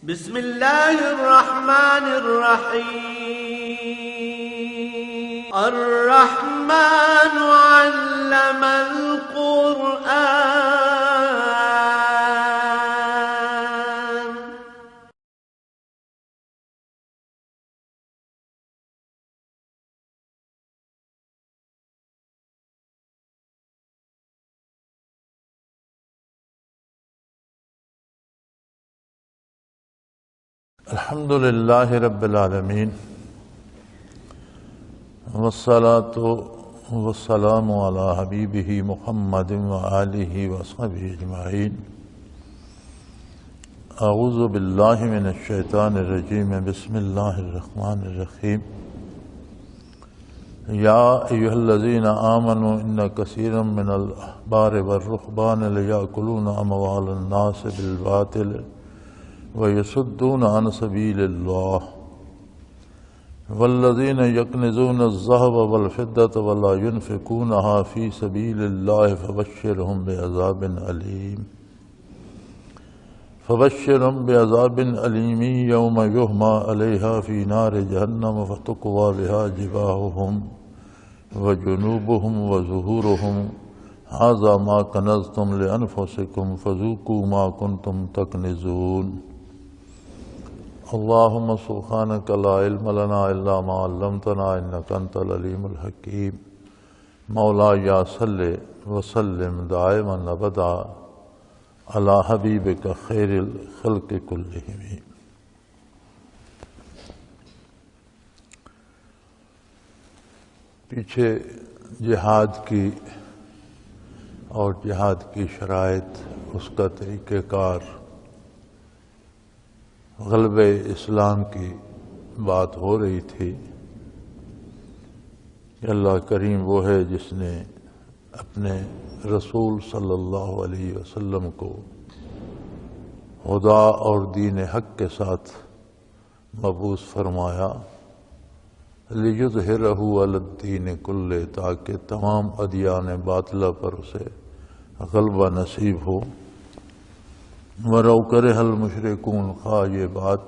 بسم الله الرحمن الرحيم الرحمن علم القرآن. الحمد للہ رب العالمین والصلاة والسلام علی حبیبہ محمد وآلہ وصحبہ اجمعین. اعوذ باللہ من الشیطان الرجیم. بسم اللہ الرحمن الرحیم. یا ایہا الذین آمنوا ان کثیرا من الاحبار والرہبان لیأکلون اموال الناس بالباطل وَيَصُدُّونَ عَنْ سَبِيلِ اللَّهِ وَالَّذِينَ يَكْنِزُونَ الذَّهَبَ وَالْفِضَّةَ وَلَا يُنْفِقُونَهَا فِي سَبِيلِ اللَّهِ فَبَشِّرْهُمْ بِعَذَابٍ أَلِيمٍ يَوْمَ يُحْمَى عَلَيْهَا فِي نَارِ جَهَنَّمَ فَتُكْوَى بِهَا جِبَاهُهُمْ وَجُنُوبُهُمْ وَظُهُورُهُمْ هَذَا مَا كَنَزْتُمْ لِأَنفُسِكُمْ فَذُوقُوا مَا كُنْتُمْ تَكْنِزُونَ. اللهم سبحانك لا علم لنا إلا ما علمتنا إنك أنت العليم الحكيم. مولاي صل وسلم دائما أبدا على حبيبك خير الخلق كلهم. پیچھے جہاد کی اور جہاد کی شرائط، اس کا طریقہ کار، غلبہ اسلام کی بات ہو رہی تھی کہ اللہ کریم وہ ہے جس نے اپنے رسول صلی اللہ علیہ وسلم کو ہدا اور دین حق کے ساتھ مبعوث فرمایا لِیُظْہِرَہُ عَلَى الدِّینِ کُلِّہ، تاکہ تمام ادیان باطلہ پر اسے غلبہ نصیب ہو. وَلَوْ کَرِہَ الْمُشْرِکُونَ، خواہ یہ بات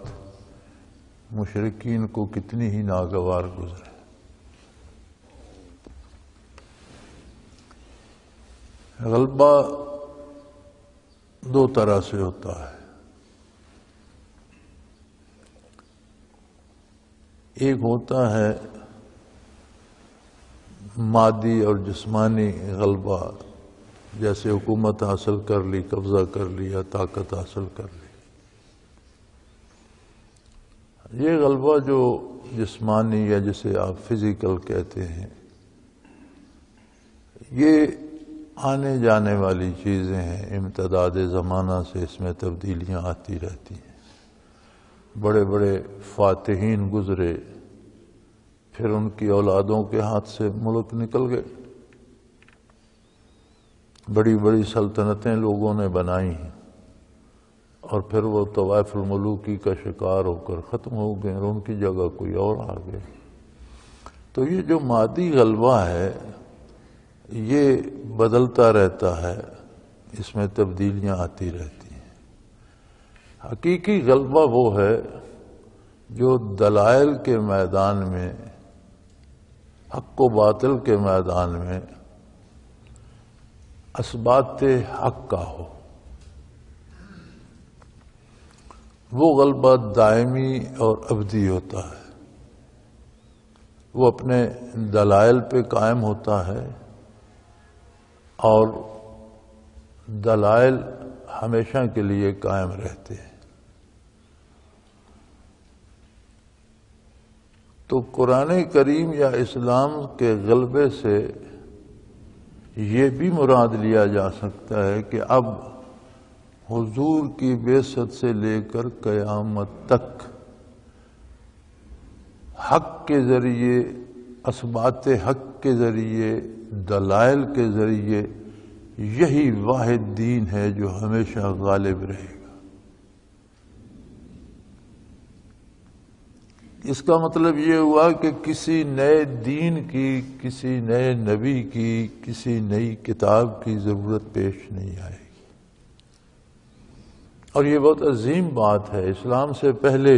مشرکین کو کتنی ہی ناگوار گزرے. غلبہ دو طرح سے ہوتا ہے. ایک ہوتا ہے مادی اور جسمانی غلبہ، جیسے حکومت حاصل کر لی، قبضہ کر لیا، طاقت حاصل کر لی. یہ غلبہ جو جسمانی یا جسے آپ فزیکل کہتے ہیں، یہ آنے جانے والی چیزیں ہیں. امتداد زمانہ سے اس میں تبدیلیاں آتی رہتی ہیں. بڑے بڑے فاتحین گزرے، پھر ان کی اولادوں کے ہاتھ سے ملک نکل گئے. بڑی بڑی سلطنتیں لوگوں نے بنائی ہیں اور پھر وہ طوائف الملوکی کا شکار ہو کر ختم ہو گئے اور ان کی جگہ کوئی اور آ گئے. تو یہ جو مادی غلبہ ہے یہ بدلتا رہتا ہے، اس میں تبدیلیاں آتی رہتی ہیں. حقیقی غلبہ وہ ہے جو دلائل کے میدان میں، حق و باطل کے میدان میں اثبات حق کا ہو. وہ غلبہ دائمی اور ابدی ہوتا ہے. وہ اپنے دلائل پہ قائم ہوتا ہے اور دلائل ہمیشہ کے لیے قائم رہتے ہیں. تو قرآن کریم یا اسلام کے غلبے سے یہ بھی مراد لیا جا سکتا ہے کہ اب حضور کی بعثت سے لے کر قیامت تک حق کے ذریعے، اثبات حق کے ذریعے، دلائل کے ذریعے یہی واحد دین ہے جو ہمیشہ غالب رہے گا. اس کا مطلب یہ ہوا کہ کسی نئے دین کی، کسی نئے نبی کی، کسی نئی کتاب کی ضرورت پیش نہیں آئے گی. اور یہ بہت عظیم بات ہے۔ اسلام سے پہلے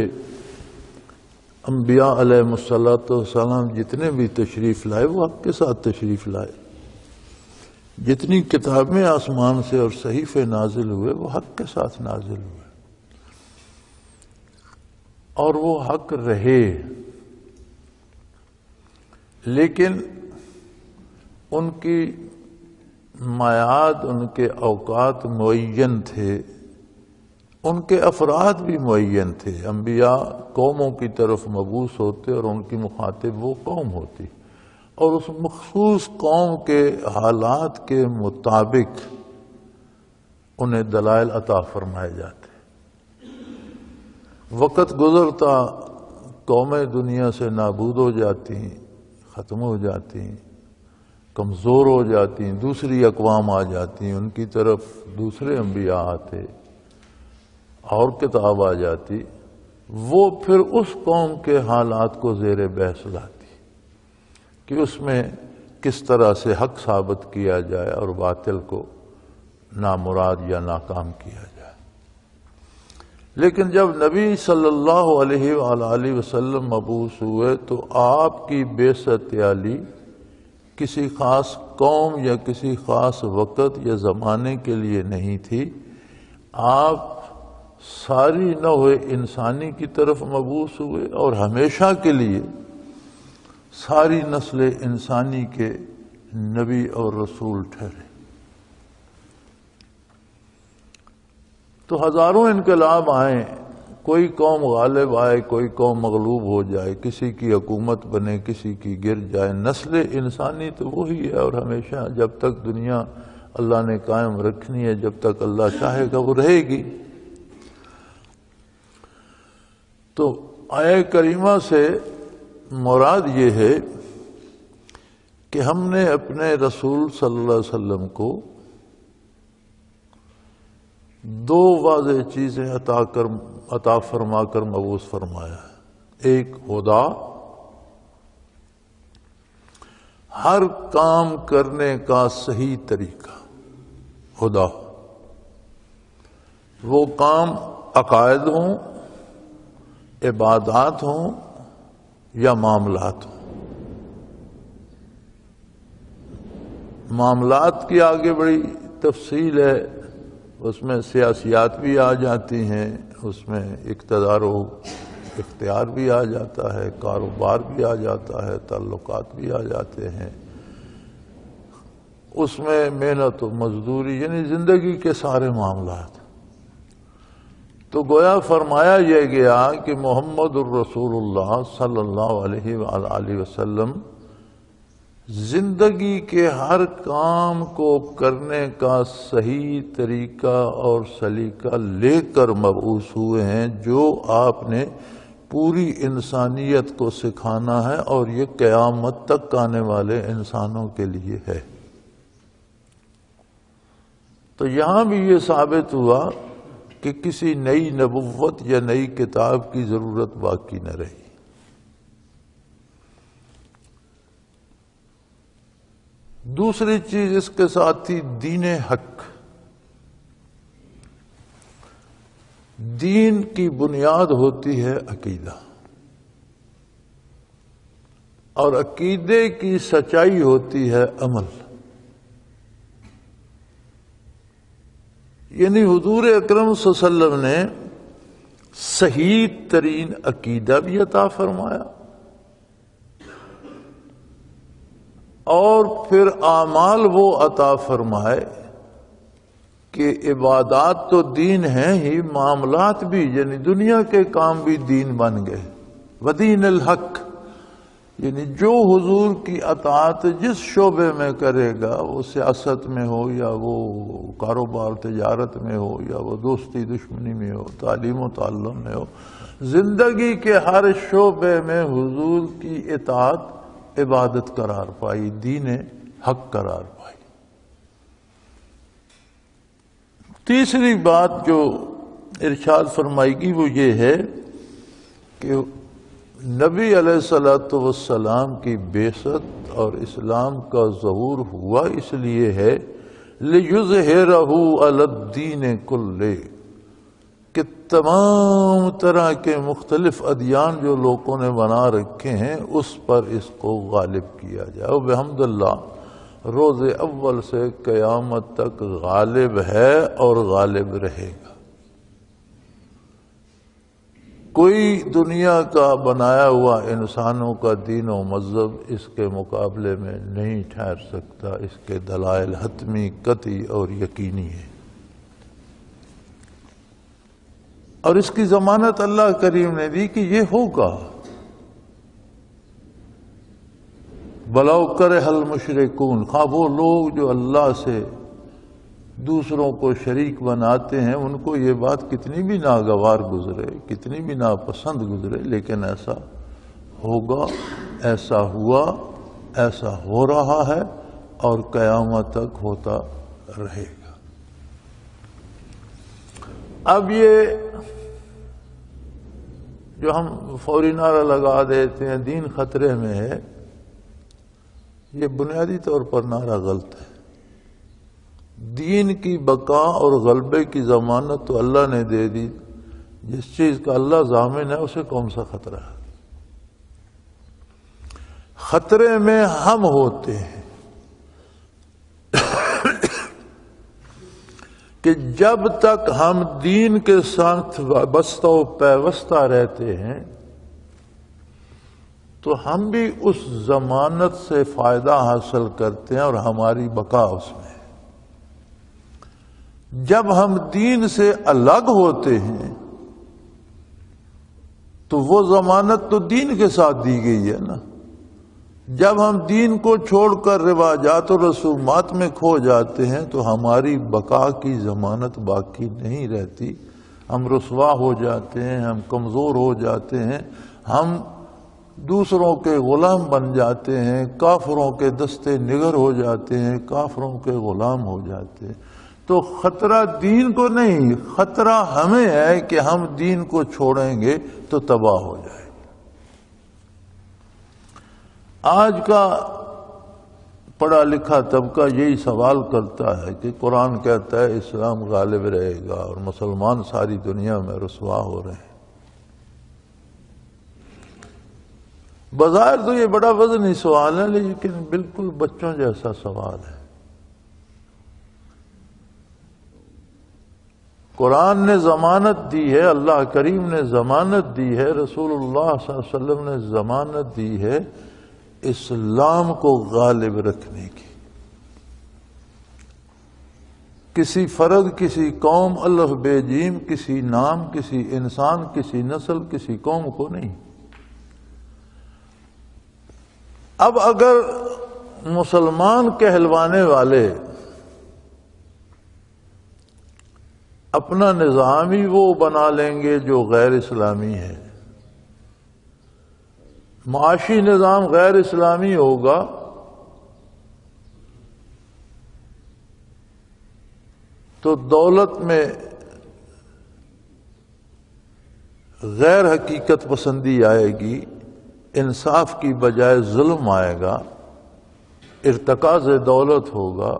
انبیاء علیہ السلام جتنے بھی تشریف لائے وہ حق کے ساتھ تشریف لائے، جتنی کتابیں آسمان سے اور صحیفے نازل ہوئے وہ حق کے ساتھ نازل ہوئے، اور وہ حق رہے، لیکن ان کی میعاد، ان کے اوقات معین تھے، ان کے افراد بھی معین تھے۔ انبیاء قوموں کی طرف مبعوث ہوتے اور ان کی مخاطب وہ قوم ہوتی، اور اس مخصوص قوم کے حالات کے مطابق انہیں دلائل عطا فرمائے جاتے۔ وقت گزرتا قومیں دنیا سے نابود ہو جاتی، ختم ہو جاتی، کمزور ہو جاتی، دوسری اقوام آ جاتی، ان کی طرف دوسرے انبیاء آتے اور کتاب آ جاتی، وہ پھر اس قوم کے حالات کو زیر بحث لاتی کہ اس میں کس طرح سے حق ثابت کیا جائے اور باطل کو نامراد یا ناکام کیا جائے۔ لیکن جب نبی صلی اللہ علیہ وآلہ وسلم مبعوث ہوئے تو آپ کی بعثت عالی کسی خاص قوم یا کسی خاص وقت یا زمانے کے لیے نہیں تھی، آپ ساری نوع انسانی کی طرف مبعوث ہوئے اور ہمیشہ کے لیے ساری نسل انسانی کے نبی اور رسول ٹھہرے۔ تو ہزاروں انقلاب آئیں، کوئی قوم غالب آئے، کوئی قوم مغلوب ہو جائے، کسی کی حکومت بنے، کسی کی گر جائے، نسل انسانی تو وہی ہے، اور ہمیشہ جب تک دنیا اللہ نے قائم رکھنی ہے، جب تک اللہ چاہے گا وہ رہے گی۔ تو آیہ کریمہ سے مراد یہ ہے کہ ہم نے اپنے رسول صلی اللہ علیہ وسلم کو دو واضح چیزیں عطا فرما کر مبعوث فرمایا ہے۔ ایک ہدا، ہر کام کرنے کا صحیح طریقہ، ہدا، وہ کام عقائد ہوں، عبادات ہوں یا معاملات ہوں۔ معاملات کی آگے بڑی تفصیل ہے، اس میں سیاسیات بھی آ جاتی ہیں، اس میں اقتدار و اختیار بھی آ جاتا ہے، کاروبار بھی آ جاتا ہے، تعلقات بھی آ جاتے ہیں، اس میں محنت و مزدوری، یعنی زندگی کے سارے معاملات۔ تو گویا فرمایا یہ گیا کہ محمد الرسول اللہ صلی اللہ علیہ وآلہ وسلم زندگی کے ہر کام کو کرنے کا صحیح طریقہ اور سلیقہ لے کر مبعوث ہوئے ہیں، جو آپ نے پوری انسانیت کو سکھانا ہے، اور یہ قیامت تک آنے والے انسانوں کے لیے ہے۔ تو یہاں بھی یہ ثابت ہوا کہ کسی نئی نبوت یا نئی کتاب کی ضرورت باقی نہ رہی۔ دوسری چیز اس کے ساتھ تھی دین حق۔ دین کی بنیاد ہوتی ہے عقیدہ، اور عقیدے کی سچائی ہوتی ہے عمل۔ یعنی حضور اکرم صلی اللہ علیہ وسلم نے صحیح ترین عقیدہ بھی عطا فرمایا، اور پھر اعمال وہ عطا فرمائے کہ عبادات تو دین ہیں ہی، معاملات بھی، یعنی دنیا کے کام بھی دین بن گئے۔ ودین الحق، یعنی جو حضور کی اطاعت جس شعبے میں کرے گا، وہ سیاست میں ہو یا وہ کاروبار تجارت میں ہو یا وہ دوستی دشمنی میں ہو، تعلیم و تعلم میں ہو، زندگی کے ہر شعبے میں حضور کی اطاعت عبادت قرار پائی، دین حق قرار پائی۔ تیسری بات جو ارشاد فرمائی گی وہ یہ ہے کہ نبی علیہ السلام کی بعثت اور اسلام کا ظہور ہوا اس لیے ہے لِيُظْهِرَهُ عَلَى الدِّينِ كُلِّهِ، تمام طرح کے مختلف ادیان جو لوگوں نے بنا رکھے ہیں اس پر اس کو غالب کیا جائے. اور بحمد اللہ روز اول سے قیامت تک غالب ہے اور غالب رہے گا. کوئی دنیا کا بنایا ہوا انسانوں کا دین و مذہب اس کے مقابلے میں نہیں ٹھہر سکتا. اس کے دلائل حتمی، قطعی اور یقینی ہیں. اور اس کی ضمانت اللہ کریم نے دی کہ یہ ہوگا. بلاؤ کرے حل مشرکون، خواہ وہ لوگ جو اللہ سے دوسروں کو شریک بناتے ہیں ان کو یہ بات کتنی بھی ناگوار گزرے، کتنی بھی ناپسند گزرے، لیکن ایسا ہوگا، ایسا ہوا، ایسا ہو رہا ہے اور قیامت تک ہوتا رہے گا. اب یہ جو ہم فوری نعرہ لگا دیتے ہیں دین خطرے میں ہے، یہ بنیادی طور پر نعرہ غلط ہے. دین کی بقا اور غلبے کی ضمانت تو اللہ نے دے دی. جس چیز کا اللہ ضامن ہے اسے کون سا خطرہ ہے؟ خطرے میں ہم ہوتے ہیں کہ جب تک ہم دین کے ساتھ وابستہ و پیوستہ رہتے ہیں تو ہم بھی اس ضمانت سے فائدہ حاصل کرتے ہیں اور ہماری بقا اس میں. جب ہم دین سے الگ ہوتے ہیں تو وہ ضمانت تو دین کے ساتھ دی گئی ہے نا. جب ہم دین کو چھوڑ کر رواجات و رسومات میں کھو جاتے ہیں تو ہماری بقا کی ضمانت باقی نہیں رہتی. ہم رسوا ہو جاتے ہیں، ہم کمزور ہو جاتے ہیں، ہم دوسروں کے غلام بن جاتے ہیں، کافروں کے دستے نگر ہو جاتے ہیں، کافروں کے غلام ہو جاتے ہیں. تو خطرہ دین کو نہیں، خطرہ ہمیں ہے کہ ہم دین کو چھوڑیں گے تو تباہ ہو جائے. آج کا پڑھا لکھا طبقہ یہی سوال کرتا ہے کہ قرآن کہتا ہے اسلام غالب رہے گا اور مسلمان ساری دنیا میں رسوا ہو رہے ہیں. بظاہر تو یہ بڑا وزنی سوال ہے لیکن بالکل بچوں جیسا سوال ہے. قرآن نے ضمانت دی ہے، اللہ کریم نے ضمانت دی ہے، رسول اللہ صلی اللہ علیہ وسلم نے ضمانت دی ہے اسلام کو غالب رکھنے کی. کسی فرد، کسی قوم، الف بے جیم، کسی نام، کسی انسان، کسی نسل، کسی قوم کو نہیں. اب اگر مسلمان کہلوانے والے اپنا نظام ہی وہ بنا لیں گے جو غیر اسلامی ہے، معاشی نظام غیر اسلامی ہوگا، تو دولت میں غیر حقیقت پسندی آئے گی، انصاف کی بجائے ظلم آئے گا، ارتکاز دولت ہوگا،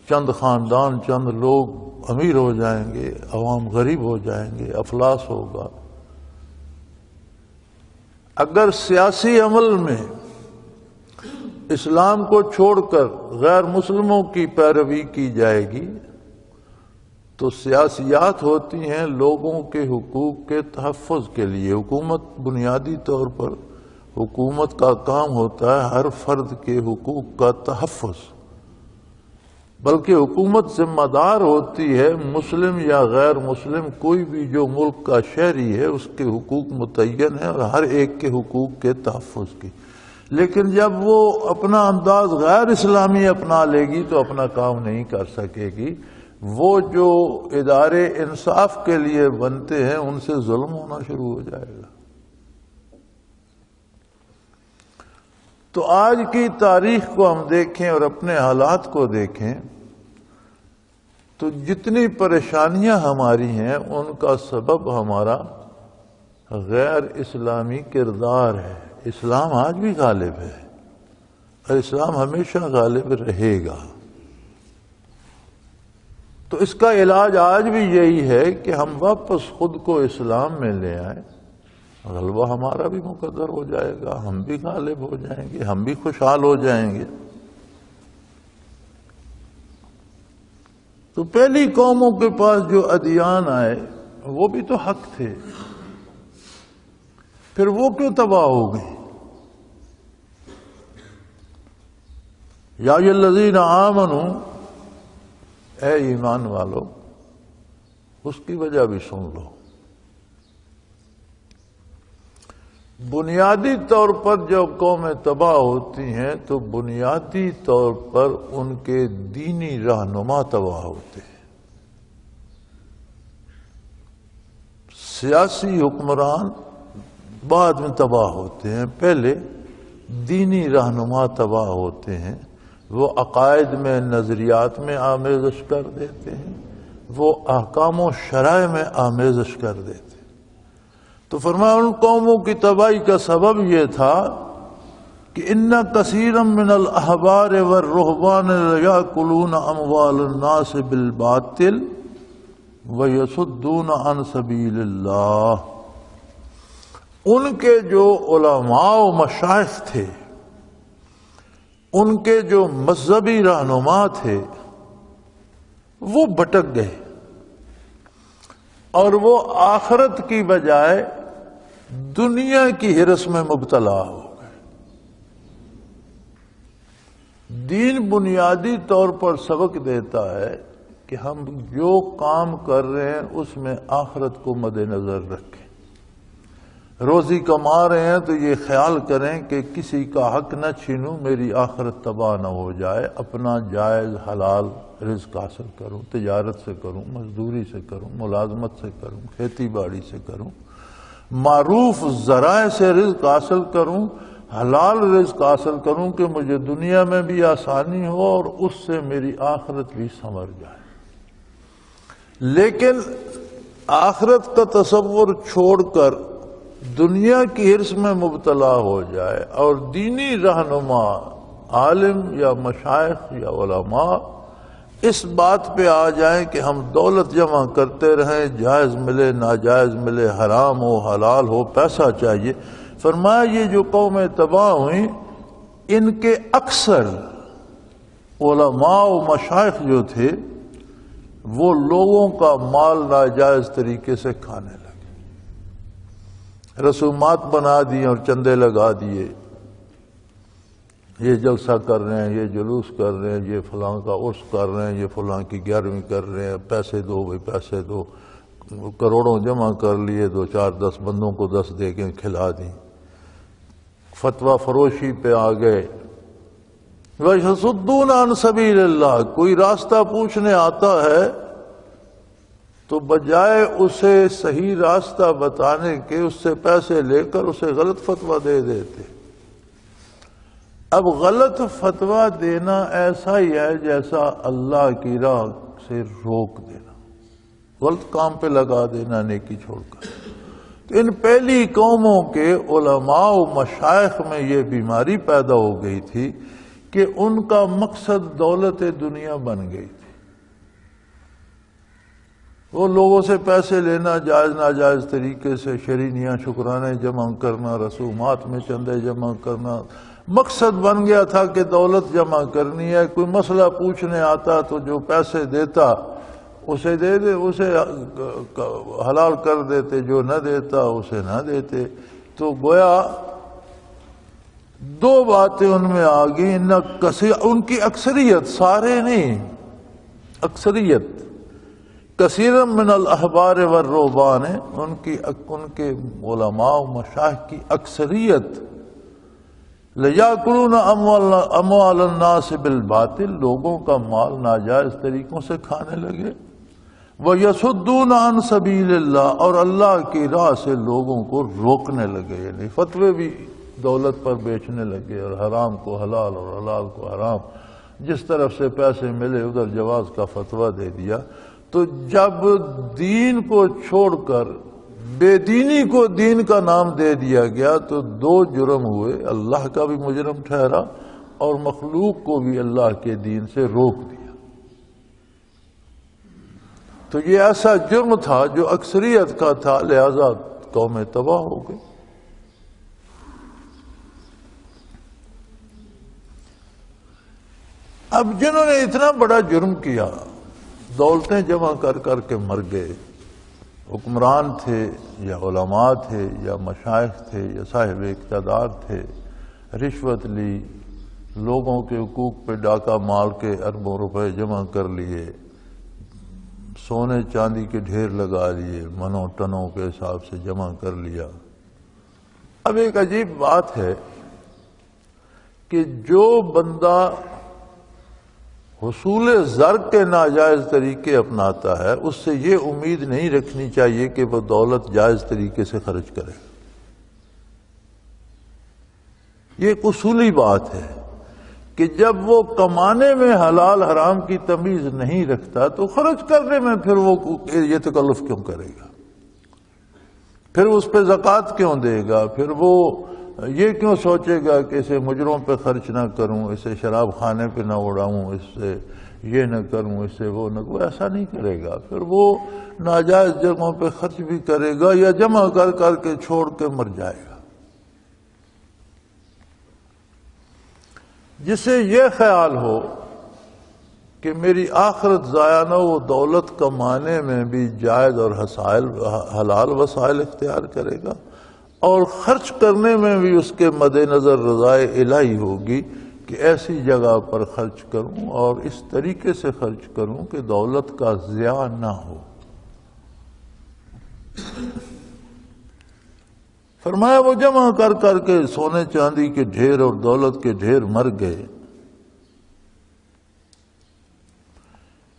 چند خاندان، چند لوگ امیر ہو جائیں گے، عوام غریب ہو جائیں گے، افلاس ہوگا. اگر سیاسی عمل میں اسلام کو چھوڑ کر غیر مسلموں کی پیروی کی جائے گی تو سیاسیات ہوتی ہیں لوگوں کے حقوق کے تحفظ کے لیے. حکومت بنیادی طور پر حکومت کا کام ہوتا ہے ہر فرد کے حقوق کا تحفظ، بلکہ حکومت ذمہ دار ہوتی ہے مسلم یا غیر مسلم کوئی بھی جو ملک کا شہری ہے اس کے حقوق متعین ہیں اور ہر ایک کے حقوق کے تحفظ کی. لیکن جب وہ اپنا انداز غیر اسلامی اپنا لے گی تو اپنا کام نہیں کر سکے گی. وہ جو ادارے انصاف کے لیے بنتے ہیں ان سے ظلم ہونا شروع ہو جائے گا. تو آج کی تاریخ کو ہم دیکھیں اور اپنے حالات کو دیکھیں تو جتنی پریشانیاں ہماری ہیں ان کا سبب ہمارا غیر اسلامی کردار ہے. اسلام آج بھی غالب ہے اور اسلام ہمیشہ غالب رہے گا. تو اس کا علاج آج بھی یہی ہے کہ ہم واپس خود کو اسلام میں لے آئیں، غلبہ ہمارا بھی مقدر ہو جائے گا، ہم بھی غالب ہو جائیں گے، ہم بھی خوشحال ہو جائیں گے۔ تو پہلی قوموں کے پاس جو ادیان آئے وہ بھی تو حق تھے، پھر وہ کیوں تباہ ہو گئی؟ یا ایھا الذین آمنوا، اے ایمان والو، اس کی وجہ بھی سن لو۔ بنیادی طور پر جب قومیں تباہ ہوتی ہیں تو بنیادی طور پر ان کے دینی رہنما تباہ ہوتے ہیں۔ سیاسی حکمران بعد میں تباہ ہوتے ہیں، پہلے دینی رہنما تباہ ہوتے ہیں۔ وہ عقائد میں، نظریات میں آمیزش کر دیتے ہیں، وہ احکام و شرائع میں آمیزش کر دیتے ہیں۔ تو فرمایا ان قوموں کی تباہی کا سبب یہ تھا کہ ان کثیرا من الاحبار والرہبان لیاکلون اموال الناس بالباطل ویصدون عن سبیل اللہ۔ ان کے جو علماء و مشائخ تھے، ان کے جو مذہبی رہنما تھے، وہ بھٹک گئے اور وہ آخرت کی بجائے دنیا کی ہرس میں مبتلا ہو گئے۔ دین بنیادی طور پر سبق دیتا ہے کہ ہم جو کام کر رہے ہیں اس میں آخرت کو مد نظر رکھیں۔ روزی کما رہے ہیں تو یہ خیال کریں کہ کسی کا حق نہ چھینوں، میری آخرت تباہ نہ ہو جائے، اپنا جائز حلال رزق حاصل کروں، تجارت سے کروں، مزدوری سے کروں، ملازمت سے کروں، کھیتی باڑی سے کروں، معروف ذرائع سے رزق حاصل کروں، حلال رزق حاصل کروں کہ مجھے دنیا میں بھی آسانی ہو اور اس سے میری آخرت بھی سنور جائے۔ لیکن آخرت کا تصور چھوڑ کر دنیا کی حرص میں مبتلا ہو جائے اور دینی رہنما، عالم یا مشائخ یا علماء اس بات پہ آ جائیں کہ ہم دولت جمع کرتے رہیں، جائز ملے ناجائز ملے، حرام ہو حلال ہو، پیسہ چاہیے۔ فرمایا یہ جو قومیں تباہ ہوئیں، ان کے اکثر علماء و مشائخ جو تھے وہ لوگوں کا مال ناجائز طریقے سے کھانے لگے، رسومات بنا دی اور چندے لگا دیے، یہ جلسہ کر رہے ہیں، یہ جلوس کر رہے ہیں، یہ فلاں کا عرس کر رہے ہیں، یہ فلاں کی 11ویں کر رہے ہیں، پیسے دو بھائی پیسے دو، کروڑوں جمع کر لیے، 2 4 10 بندوں کو 10 دے کے کھلا دیں، فتویٰ فروشی پہ آ گئے۔ وَيَصُدُّونَ عَن سَبِيلِ اللَّهِ، کوئی راستہ پوچھنے آتا ہے تو بجائے اسے صحیح راستہ بتانے کے اس سے پیسے لے کر اسے غلط فتویٰ دے دیتے۔ اب غلط فتویٰ دینا ایسا ہی ہے جیسا اللہ کی راہ سے روک دینا، غلط کام پہ لگا دینا نیکی چھوڑ کر۔ تو ان پہلی قوموں کے علماء و مشائخ میں یہ بیماری پیدا ہو گئی تھی کہ ان کا مقصد دولت دنیا بن گئی تھی۔ وہ لوگوں سے پیسے لینا، جائز ناجائز طریقے سے شرینیاں شکرانے جمع کرنا، رسومات میں چندے جمع کرنا، مقصد بن گیا تھا کہ دولت جمع کرنی ہے۔ کوئی مسئلہ پوچھنے آتا تو جو پیسے دیتا اسے دے دے، اسے حلال کر دیتے، جو نہ دیتا اسے نہ دیتے۔ تو گویا 2 باتیں ان میں آ گئی، ان کی اکثریت، سارے نہیں، اکثریت، کثیر من الاحبار والرہبان، ان کے علماء و مشائخ کی اکثریت لیاکلون اموال الناس بالباطل، لوگوں کا مال ناجائز طریقوں سے کھانے لگے، وَيَصُدُّونَ عَن سَبِيلِ اللَّهِ، اور اللہ کی راہ سے لوگوں کو روکنے لگے، یعنی فتوے بھی دولت پر بیچنے لگے اور حرام کو حلال اور حلال کو حرام، جس طرف سے پیسے ملے ادھر جواز کا فتویٰ دے دیا۔ تو جب دین کو چھوڑ کر بے دینی کو دین کا نام دے دیا گیا تو 2 جرم ہوئے، اللہ کا بھی مجرم ٹھہرا اور مخلوق کو بھی اللہ کے دین سے روک دیا۔ تو یہ ایسا جرم تھا جو اکثریت کا تھا، لہذا قومیں تباہ ہو گئی۔ اب جنہوں نے اتنا بڑا جرم کیا، دولتیں جمع کر کر کے مر گئے، حکمران تھے یا علماء تھے یا مشائخ تھے یا صاحب اقتدار تھے، رشوت لی، لوگوں کے حقوق پہ ڈاکہ مار کے اربوں روپے جمع کر لیے، سونے چاندی کے ڈھیر لگا لیے، منوں ٹنوں کے حساب سے جمع کر لیا۔ اب ایک عجیب بات ہے کہ جو بندہ حصول زر کے ناجائز طریقے اپناتا ہے، اس سے یہ امید نہیں رکھنی چاہیے کہ وہ دولت جائز طریقے سے خرچ کرے۔ یہ ایک اصولی بات ہے کہ جب وہ کمانے میں حلال حرام کی تمیز نہیں رکھتا تو خرچ کرنے میں پھر وہ یہ تکلف کیوں کرے گا، پھر اس پہ زکوٰۃ کیوں دے گا، پھر وہ یہ کیوں سوچے گا کہ اسے مجروں پہ خرچ نہ کروں، اسے شراب خانے پہ نہ اڑاؤں، اس سے یہ نہ کروں، اس سے وہ نہ، وہ ایسا نہیں کرے گا، پھر وہ ناجائز جگہوں پہ خرچ بھی کرے گا یا جمع کر کر کے چھوڑ کے مر جائے گا۔ جسے یہ خیال ہو کہ میری آخرت ضائع نہ ہو، دولت کمانے میں بھی جائز اور حلال وسائل اختیار کرے گا، اور خرچ کرنے میں بھی اس کے مد نظر رضائے الہی ہوگی کہ ایسی جگہ پر خرچ کروں اور اس طریقے سے خرچ کروں کہ دولت کا ضیاع نہ ہو۔ فرمایا وہ جمع کر کر کے سونے چاندی کے ڈھیر اور دولت کے ڈھیر مر گئے۔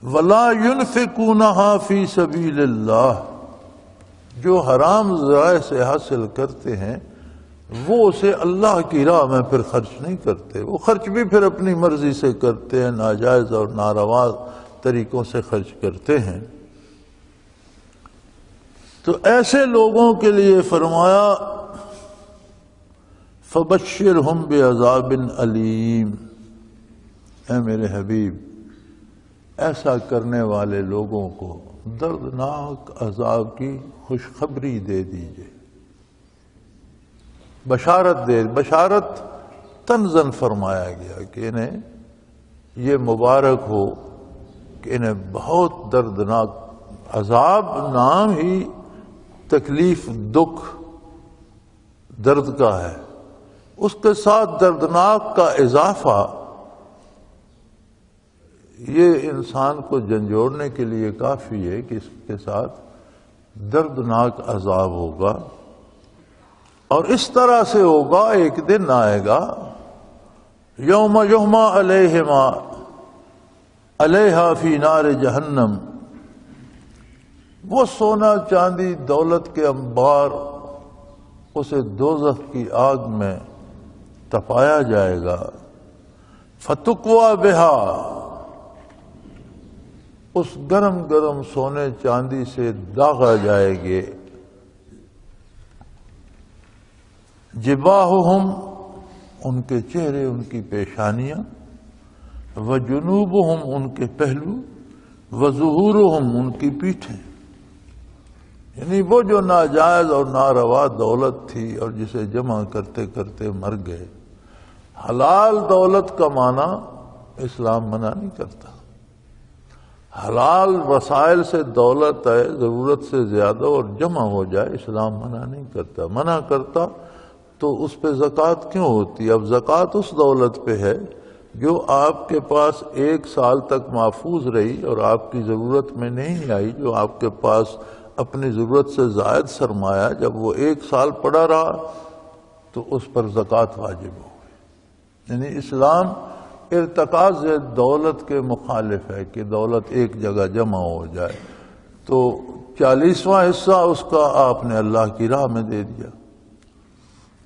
وَلَا يُنْفِقُونَهَا فِي سَبِيلِ اللَّهِ، جو حرام ذرائع سے حاصل کرتے ہیں وہ اسے اللہ کی راہ میں پھر خرچ نہیں کرتے، وہ خرچ بھی پھر اپنی مرضی سے کرتے ہیں، ناجائز اور ناروا طریقوں سے خرچ کرتے ہیں۔ تو ایسے لوگوں کے لیے فرمایا فَبَشِّرْهُمْ بِعَذَابٍ أَلِيمٍ، اے میرے حبیب ایسا کرنے والے لوگوں کو دردناک عذاب کی خوشخبری دے دیجئے، بشارت تنزن فرمایا گیا کہ انہیں یہ مبارک ہو کہ انہیں بہت دردناک عذاب، نام ہی تکلیف، دکھ، درد کا ہے، اس کے ساتھ دردناک کا اضافہ یہ انسان کو جھنجھوڑنے کے لیے کافی ہے کہ اس کے ساتھ دردناک عذاب ہوگا، اور اس طرح سے ہوگا ایک دن آئے گا یوم یحمى علیہا فی نار جہنم، وہ سونا چاندی دولت کے انبار اسے دوزخ کی آگ میں تپایا جائے گا، فتقوی بہا، اس گرم گرم سونے چاندی سے داغا جائے گے، جباہہم، ان کے چہرے، ان کی پیشانیاں، وجنوبہم، ان کے پہلو، وظہورہم، ان کی پیٹھیں، یعنی وہ جو ناجائز اور ناروا دولت تھی اور جسے جمع کرتے کرتے مر گئے۔ حلال دولت کمانا اسلام منع نہیں کرتا، حلال وسائل سے دولت ہے ضرورت سے زیادہ اور جمع ہو جائے، اسلام منع نہیں کرتا، منع کرتا تو اس پہ زکوٰۃ کیوں ہوتی؟ اب زکوٰۃ اس دولت پہ ہے جو آپ کے پاس 1 سال تک محفوظ رہی اور آپ کی ضرورت میں نہیں آئی، جو آپ کے پاس اپنی ضرورت سے زائد سرمایہ جب وہ 1 سال پڑا رہا تو اس پر زکوٰۃ واجب ہو گئی۔ یعنی اسلام ارتکاز دولت کے مخالف ہے کہ دولت ایک جگہ جمع ہو جائے تو 40واں حصہ اس کا آپ نے اللہ کی راہ میں دے دیا،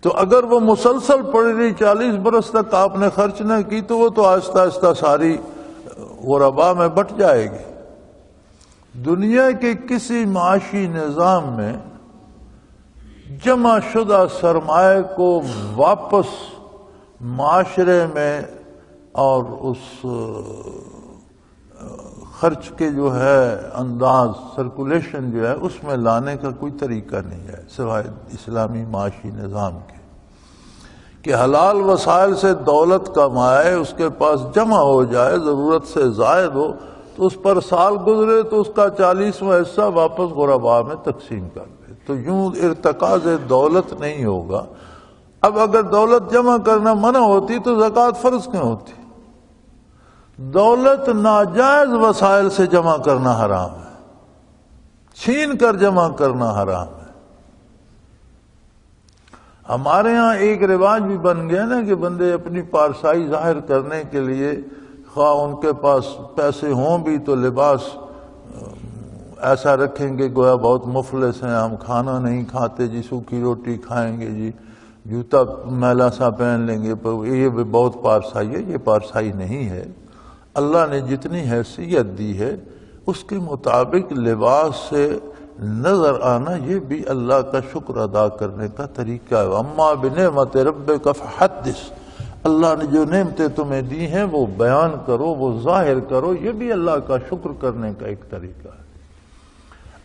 تو اگر وہ مسلسل پڑی رہی 40 برس تک آپ نے خرچ نہ کی تو وہ تو آہستہ آہستہ ساری غربا میں بٹ جائے گی۔ دنیا کے کسی معاشی نظام میں جمع شدہ سرمایہ کو واپس معاشرے میں اور اس خرچ کے جو ہے انداز، سرکولیشن جو ہے اس میں لانے کا کوئی طریقہ نہیں ہے سوائے اسلامی معاشی نظام کے، کہ حلال وسائل سے دولت کمائے، اس کے پاس جمع ہو جائے، ضرورت سے زائد ہو تو اس پر سال گزرے تو اس کا 40واں حصہ واپس غرباء میں تقسیم کر دے، تو یوں ارتکاز دولت نہیں ہوگا۔ اب اگر دولت جمع کرنا منع ہوتی تو زکوٰۃ فرض کیوں ہوتی؟ دولت ناجائز وسائل سے جمع کرنا حرام ہے، چھین کر جمع کرنا حرام ہے۔ ہمارے ہاں ایک رواج بھی بن گیا نا کہ بندے اپنی پارسائی ظاہر کرنے کے لیے، خواہ ان کے پاس پیسے ہوں بھی تو لباس ایسا رکھیں گے گویا بہت مفلس ہیں، ہم کھانا نہیں کھاتے جی، سوکھی روٹی کھائیں گے جی، جوتا میلا سا پہن لیں گے، یہ بھی بہت پارسائی ہے۔ یہ پارسائی نہیں ہے۔ اللہ نے جتنی حیثیت دی ہے اس کے مطابق لباس سے نظر آنا یہ بھی اللہ کا شکر ادا کرنے کا طریقہ ہے۔ اما بنعمت ربک فحدث، اللہ نے جو نعمتیں تمہیں دی ہیں وہ بیان کرو، وہ ظاہر کرو، یہ بھی اللہ کا شکر کرنے کا ایک طریقہ ہے۔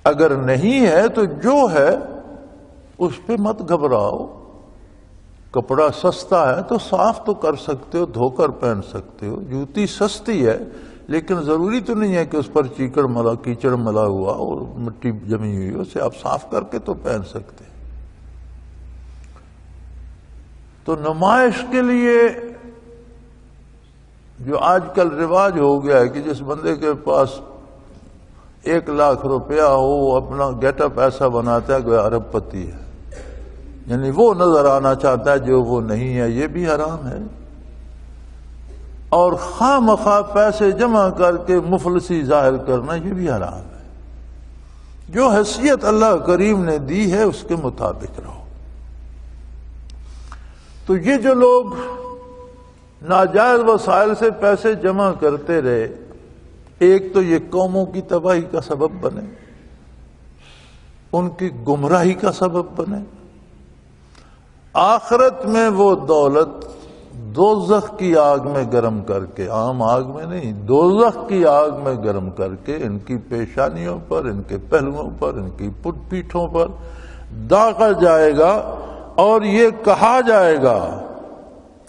اگر نہیں ہے تو جو ہے اس پہ مت گھبراؤ، کپڑا سستا ہے تو صاف تو کر سکتے ہو، دھو کر پہن سکتے ہو، جوتی سستی ہے لیکن ضروری تو نہیں ہے کہ اس پر کیچڑ ملا ہوا اور مٹی جمی ہوئی ہو، اسے آپ صاف کر کے تو پہن سکتے ہیں۔ تو نمائش کے لیے جو آج کل رواج ہو گیا ہے کہ جس بندے کے پاس 1,00,000 روپیہ ہو، اپنا گیٹ اپ ایسا بناتا ہے کہ ارب پتی ہے، یعنی وہ نظر آنا چاہتا ہے جو وہ نہیں ہے، یہ بھی حرام ہے۔ اور خواہ مخواہ پیسے جمع کر کے مفلسی ظاہر کرنا یہ بھی حرام ہے۔ جو حیثیت اللہ کریم نے دی ہے اس کے مطابق رہو۔ تو یہ جو لوگ ناجائز وسائل سے پیسے جمع کرتے رہے، ایک تو یہ قوموں کی تباہی کا سبب بنے، ان کی گمراہی کا سبب بنے، آخرت میں وہ دولت دوزخ کی آگ میں گرم کر کے، عام آگ میں نہیں، دوزخ کی آگ میں گرم کر کے ان کی پیشانیوں پر، ان کے پہلوؤں پر، ان کی پیٹھوں پر داغا جائے گا، اور یہ کہا جائے گا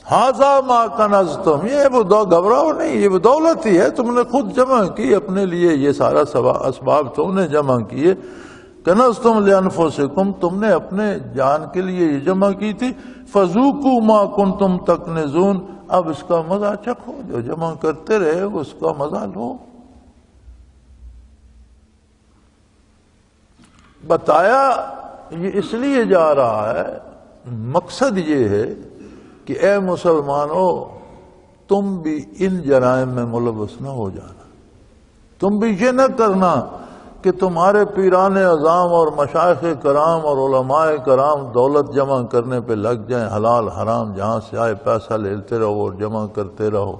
ھذا ما کنزتم، یہ وہ گھبراؤ نہیں، یہ وہ دولت ہی ہے، تم نے خود جمع کی اپنے لیے، یہ سارا اسباب تم نے جمع کیے، کنزتم لانفسکم، تم نے اپنے جان کے لیے یہ جمع کی تھی، فذوقوا ما کنتم تکنزون، اب اس کا مزہ چکھو، جو جمع کرتے رہے اس کا مزہ لو۔ بتایا یہ اس لیے جا رہا ہے، مقصد یہ ہے کہ اے مسلمانوں تم بھی ان جرائم میں ملوث نہ ہو جانا، تم بھی یہ نہ کرنا کہ تمہارے پیران اعظام اور مشائخ کرام اور علماء کرام دولت جمع کرنے پہ لگ جائیں، حلال حرام جہاں سے آئے پیسہ لیتے رہو اور جمع کرتے رہو،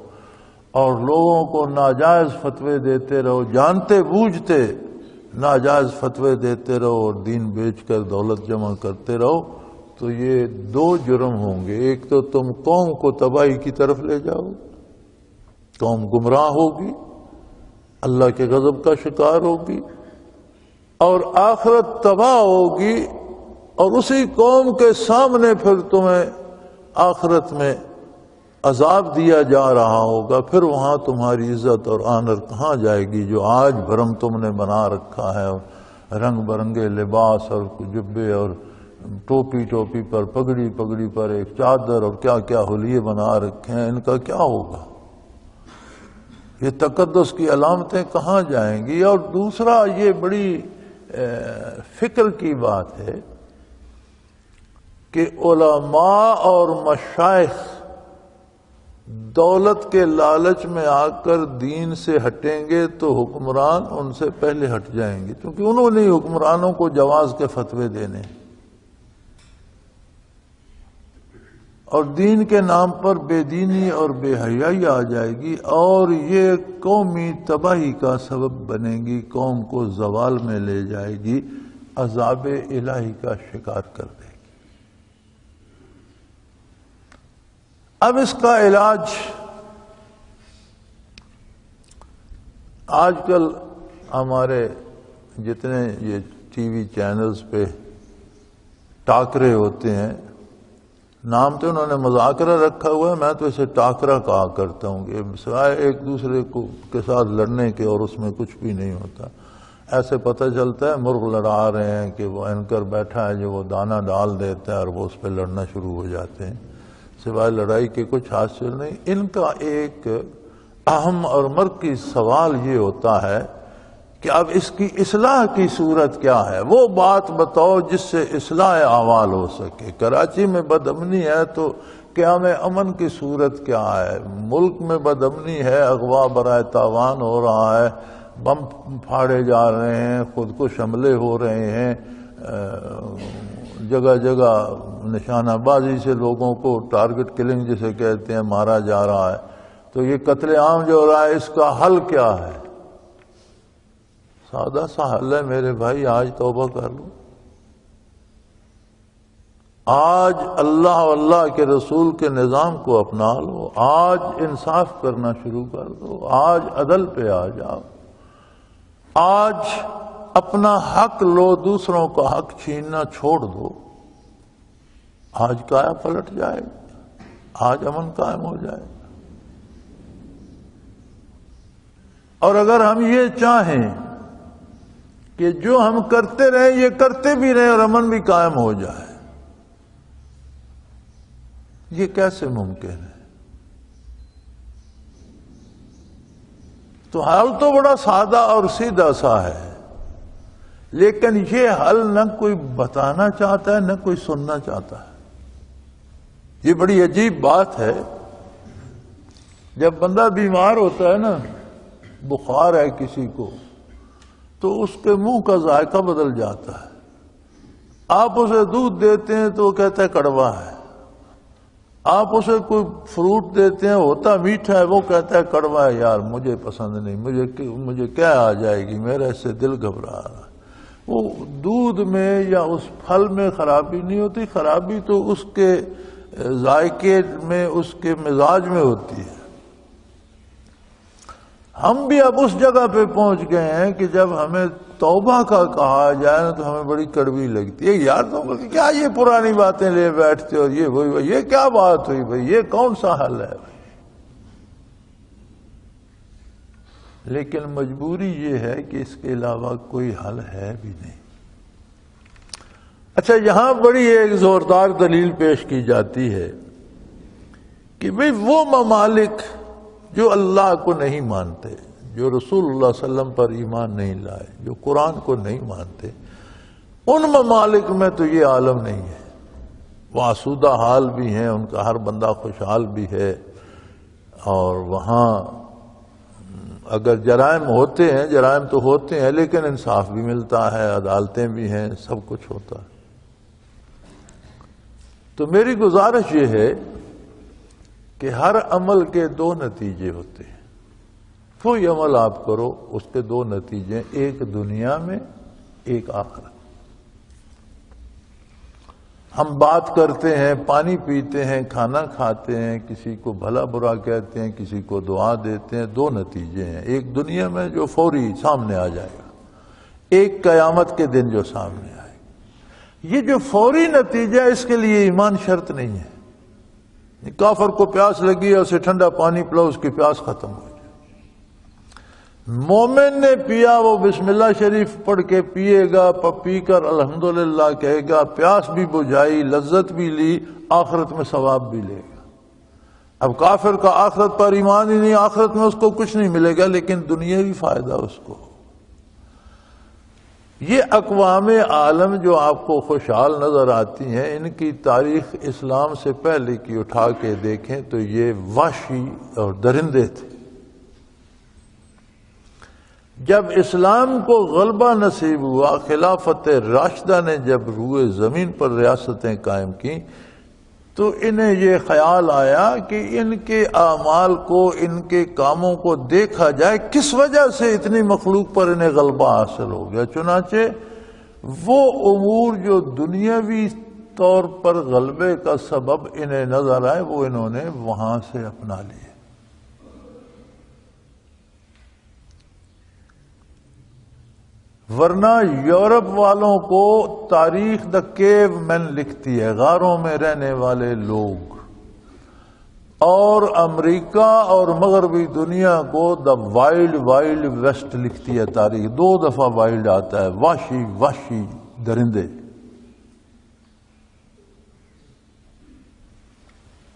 اور لوگوں کو ناجائز فتوے دیتے رہو، جانتے بوجھتے ناجائز فتوے دیتے رہو اور دین بیچ کر دولت جمع کرتے رہو، تو یہ دو جرم ہوں گے۔ ایک تو تم قوم کو تباہی کی طرف لے جاؤ، قوم گمراہ ہوگی، اللہ کے غضب کا شکار ہوگی، اور آخرت تباہ ہوگی، اور اسی قوم کے سامنے پھر تمہیں آخرت میں عذاب دیا جا رہا ہوگا، پھر وہاں تمہاری عزت اور آنر کہاں جائے گی؟ جو آج بھرم تم نے بنا رکھا ہے، رنگ برنگے لباس اور جبے اور ٹوپی پر، پگڑی پر ایک چادر اور کیا کیا حلیے بنا رکھے ہیں، ان کا کیا ہوگا؟ یہ تقدس کی علامتیں کہاں جائیں گی؟ اور دوسرا یہ بڑی فکر کی بات ہے کہ علماء اور مشائخ دولت کے لالچ میں آ کر دین سے ہٹیں گے تو حکمران ان سے پہلے ہٹ جائیں گے، کیونکہ انہوں نے حکمرانوں کو جواز کے فتوے دینے، اور دین کے نام پر بے دینی اور بے حیائی آ جائے گی، اور یہ قومی تباہی کا سبب بنے گی، قوم کو زوال میں لے جائے گی، عذاب الہی کا شکار کر دے گی۔ اب اس کا علاج آج کل ہمارے جتنے یہ ٹی وی چینلز پہ ٹاکرے ہوتے ہیں، نام تو انہوں نے مذاکرہ رکھا ہوا ہے، میں تو اسے ٹاکرا کہا کرتا ہوں کہ سوائے ایک دوسرے کے ساتھ لڑنے کے اور اس میں کچھ بھی نہیں ہوتا۔ ایسے پتہ چلتا ہے مرغ لڑا رہے ہیں کہ وہ اینکر بیٹھا ہے جو وہ دانہ ڈال دیتا ہے اور وہ اس پہ لڑنا شروع ہو جاتے ہیں، سوائے لڑائی کے کچھ حاصل نہیں۔ ان کا ایک اہم اور مرکزی سوال یہ ہوتا ہے کہ اب اس کی اصلاح کی صورت کیا ہے، وہ بات بتاؤ جس سے اصلاح احوال ہو سکے۔ کراچی میں بد امنی ہے تو قیام امن کی صورت کیا ہے؟ ملک میں بد امنی ہے، اغوا برائے تاوان ہو رہا ہے، بم پھاڑے جا رہے ہیں، خود کش حملے ہو رہے ہیں، جگہ جگہ نشانہ بازی سے لوگوں کو ٹارگٹ کلنگ جسے کہتے ہیں مارا جا رہا ہے۔ تو یہ قتل عام جو ہو رہا ہے اس کا حل کیا ہے؟ سادہ سا حل ہے میرے بھائی، آج توبہ کر لو، آج اللہ و اللہ کے رسول کے نظام کو اپنا لو، آج انصاف کرنا شروع کر دو، آج عدل پہ آ جاؤ، آج اپنا حق لو، دوسروں کا حق چھیننا چھوڑ دو، آج کایا پلٹ جائے، آج امن قائم ہو جائے۔ اور اگر ہم یہ چاہیں کہ جو ہم کرتے رہیں یہ کرتے بھی رہیں اور امن بھی قائم ہو جائے، یہ کیسے ممکن ہے؟ تو حل تو بڑا سادہ اور سیدھا سا ہے، لیکن یہ حل نہ کوئی بتانا چاہتا ہے نہ کوئی سننا چاہتا ہے۔ یہ بڑی عجیب بات ہے، جب بندہ بیمار ہوتا ہے نا، بخار ہے کسی کو، تو اس کے منہ کا ذائقہ بدل جاتا ہے۔ آپ اسے دودھ دیتے ہیں تو وہ کہتا ہے کڑوا ہے، آپ اسے کوئی فروٹ دیتے ہیں ہوتا میٹھا ہے، وہ کہتا ہے کڑوا ہے، یار مجھے پسند نہیں، مجھے کیا آ جائے گی، میرا اس سے دل گھبرا رہا ہے۔ وہ دودھ میں یا اس پھل میں خرابی نہیں ہوتی، خرابی تو اس کے ذائقے میں، اس کے مزاج میں ہوتی ہے۔ ہم بھی اب اس جگہ پہ پہنچ گئے ہیں کہ جب ہمیں توبہ کا کہا جائے نا تو ہمیں بڑی کڑوی لگتی ہے۔ یار تم کیا یہ پرانی باتیں لے بیٹھتے ہو، یہ کیا بات ہوئی بھائی، یہ کون سا حل ہے؟ لیکن مجبوری یہ ہے کہ اس کے علاوہ کوئی حل ہے بھی نہیں۔ اچھا، یہاں بڑی ایک زوردار دلیل پیش کی جاتی ہے کہ بھئی وہ ممالک جو اللہ کو نہیں مانتے، جو رسول اللہ صلی اللہ علیہ وسلم پر ایمان نہیں لائے، جو قرآن کو نہیں مانتے، ان ممالک میں تو یہ عالم نہیں ہے، وہ آسودہ حال بھی ہیں، ان کا ہر بندہ خوشحال بھی ہے، اور وہاں اگر جرائم ہوتے ہیں، جرائم تو ہوتے ہیں، لیکن انصاف بھی ملتا ہے، عدالتیں بھی ہیں، سب کچھ ہوتا ہے۔ تو میری گزارش یہ ہے کہ ہر عمل کے دو نتیجے ہوتے ہیں، کوئی عمل آپ کرو اس کے دو نتیجے، ایک دنیا میں ایک آخرت۔ ہم بات کرتے ہیں، پانی پیتے ہیں، کھانا کھاتے ہیں، کسی کو بھلا برا کہتے ہیں، کسی کو دعا دیتے ہیں، دو نتیجے ہیں، ایک دنیا میں جو فوری سامنے آ جائے گا، ایک قیامت کے دن جو سامنے آئے گا۔ یہ جو فوری نتیجہ ہے اس کے لیے ایمان شرط نہیں ہے۔ کافر کو پیاس لگی ہے، اسے ٹھنڈا پانی پلاؤ، اس کی پیاس ختم ہو جائے۔ مومن نے پیا، وہ بسم اللہ شریف پڑھ کے پیے گا، پی کر الحمدللہ کہے گا، پیاس بھی بجھائی، لذت بھی لی، آخرت میں ثواب بھی لے گا۔ اب کافر کا آخرت پر ایمان ہی نہیں، آخرت میں اس کو کچھ نہیں ملے گا، لیکن دنیاوی فائدہ اس کو۔ یہ اقوام عالم جو آپ کو خوشحال نظر آتی ہیں، ان کی تاریخ اسلام سے پہلے کی اٹھا کے دیکھیں تو یہ وحشی اور درندے تھے۔ جب اسلام کو غلبہ نصیب ہوا، خلافت راشدہ نے جب روئے زمین پر ریاستیں قائم کی، تو انہیں یہ خیال آیا کہ ان کے اعمال کو، ان کے کاموں کو دیکھا جائے، کس وجہ سے اتنی مخلوق پر انہیں غلبہ حاصل ہو گیا۔ چنانچہ وہ امور جو دنیاوی طور پر غلبے کا سبب انہیں نظر آئے، وہ انہوں نے وہاں سے اپنا لیے۔ ورنہ یورپ والوں کو تاریخ دا کیو مین لکھتی ہے، غاروں میں رہنے والے لوگ، اور امریکہ اور مغربی دنیا کو دا وائلڈ وائلڈ ویسٹ لکھتی ہے تاریخ۔ 2 دفعہ وائلڈ آتا ہے، وحشی وحشی درندے۔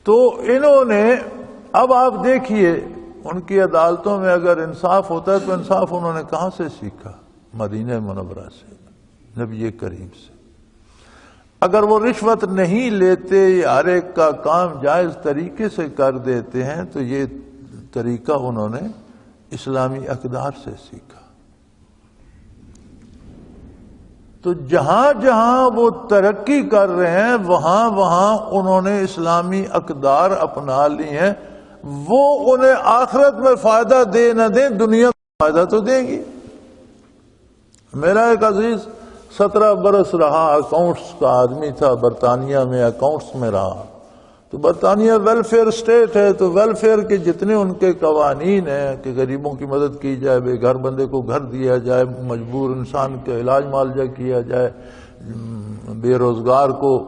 تو انہوں نے، اب آپ دیکھیے ان کی عدالتوں میں اگر انصاف ہوتا ہے تو انصاف انہوں نے کہاں سے سیکھا؟ مدینہ منورہ سے، نبی کریم سے۔ اگر وہ رشوت نہیں لیتے، ہر ایک کا کام جائز طریقے سے کر دیتے ہیں، تو یہ طریقہ انہوں نے اسلامی اقدار سے سیکھا۔ تو جہاں جہاں وہ ترقی کر رہے ہیں وہاں وہاں انہوں نے اسلامی اقدار اپنا لی ہیں۔ وہ انہیں آخرت میں فائدہ دے نہ دیں، دنیا میں فائدہ تو دیں گی۔ میرا ایک عزیز 17 برس رہا، اکاؤنٹس کا آدمی تھا، برطانیہ میں اکاؤنٹس میں رہا۔ تو برطانیہ ویلفیئر اسٹیٹ ہے، تو ویلفیئر کے جتنے ان کے قوانین ہیں کہ غریبوں کی مدد کی جائے، بے گھر بندے کو گھر دیا جائے، مجبور انسان کا علاج معالجہ کیا جائے، بے روزگار کو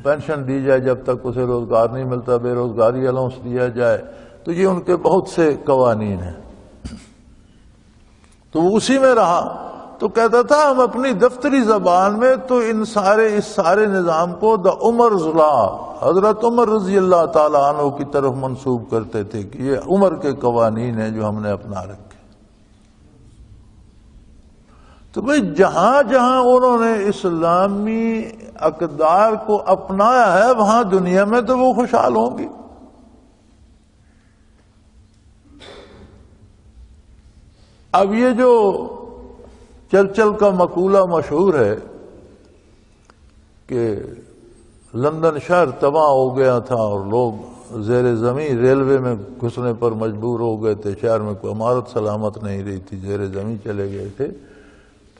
پینشن دی جائے جب تک اسے روزگار نہیں ملتا، بے روزگاری الاؤنس دیا جائے، تو یہ ان کے بہت سے قوانین ہیں۔ تو وہ اسی میں رہا، تو کہتا تھا ہم اپنی دفتری زبان میں تو اس سارے نظام کو دا عمر's law، حضرت عمر رضی اللہ تعالیٰ عنہ کی طرف منسوب کرتے تھے کہ یہ عمر کے قوانین ہیں جو ہم نے اپنا رکھے۔ تو بھئی جہاں جہاں انہوں نے اسلامی اقدار کو اپنایا ہے وہاں دنیا میں تو وہ خوشحال ہوں گی۔ اب یہ جو چرچل کا مقولہ مشہور ہے کہ لندن شہر تباہ ہو گیا تھا اور لوگ زیر زمین ریلوے میں گھسنے پر مجبور ہو گئے تھے، شہر میں کوئی عمارت سلامت نہیں رہی تھی، زیر زمین چلے گئے تھے،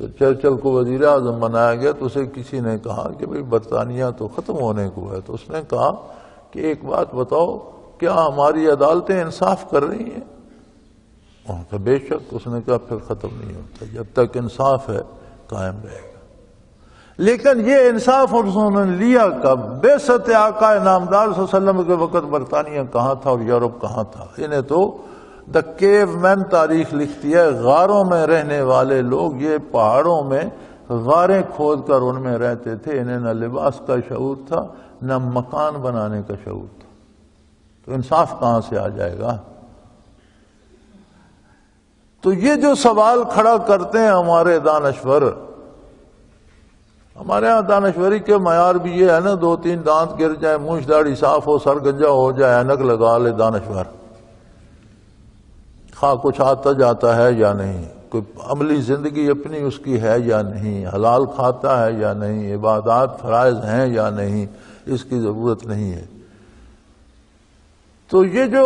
تو چرچل کو وزیر اعظم بنایا گیا۔ تو اسے کسی نے کہا کہ بھئی برطانیہ تو ختم ہونے کو ہے، تو اس نے کہا کہ ایک بات بتاؤ، کیا ہماری عدالتیں انصاف کر رہی ہیں؟ بے شک۔ اس نے کہا پھر ختم نہیں ہوتا، جب تک انصاف ہے قائم رہے گا۔ لیکن یہ انصاف انہوں نے لیا کب؟ بعثت آقا نامدار صلی اللہ علیہ وسلم کے وقت برطانیہ کہاں تھا اور یورپ کہاں تھا؟ انہیں تو دا کیو مین تاریخ لکھتی ہے، غاروں میں رہنے والے لوگ، یہ پہاڑوں میں غاریں کھود کر ان میں رہتے تھے، انہیں نہ لباس کا شعور تھا نہ مکان بنانے کا شعور تھا۔ تو انصاف کہاں سے آ جائے گا؟ تو یہ جو سوال کھڑا کرتے ہیں ہمارے دانشور، ہمارے ہاں دانشوری کے معیار بھی یہ ہے نا، 2-3 دانت گر جائے، مونچھ داڑھی صاف ہو، سر گنجا ہو جائے، اینک لگا لے دانشور، خواہ کچھ آتا جاتا ہے یا نہیں، کوئی عملی زندگی اپنی اس کی ہے یا نہیں، حلال کھاتا ہے یا نہیں، عبادات فرائض ہیں یا نہیں، اس کی ضرورت نہیں ہے۔ تو یہ جو